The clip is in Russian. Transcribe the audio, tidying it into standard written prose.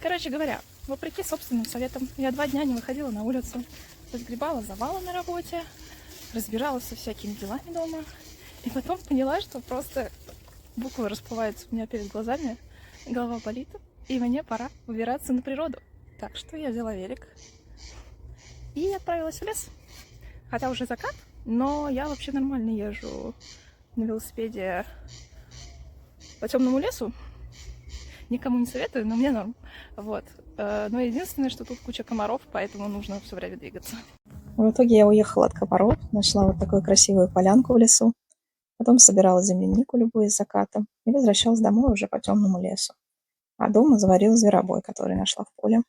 Короче говоря, вопреки собственным советам, я 2 дня не выходила на улицу. Разгребала завалы на работе, разбиралась со всякими делами дома. И потом поняла, что просто буквы расплываются у меня перед глазами, голова болит, и мне пора выбираться на природу. Так что я взяла велик и отправилась в лес. Хотя уже закат, но я вообще нормально езжу на велосипеде по темному лесу. Никому не советую, но мне норм. Вот. Но единственное, что тут куча комаров, поэтому нужно все время двигаться. В итоге я уехала от комаров, нашла вот такую красивую полянку в лесу, потом собирала землянику, любуясь закатом, и возвращалась домой уже по темному лесу. А дома заварила зверобой, который нашла в поле.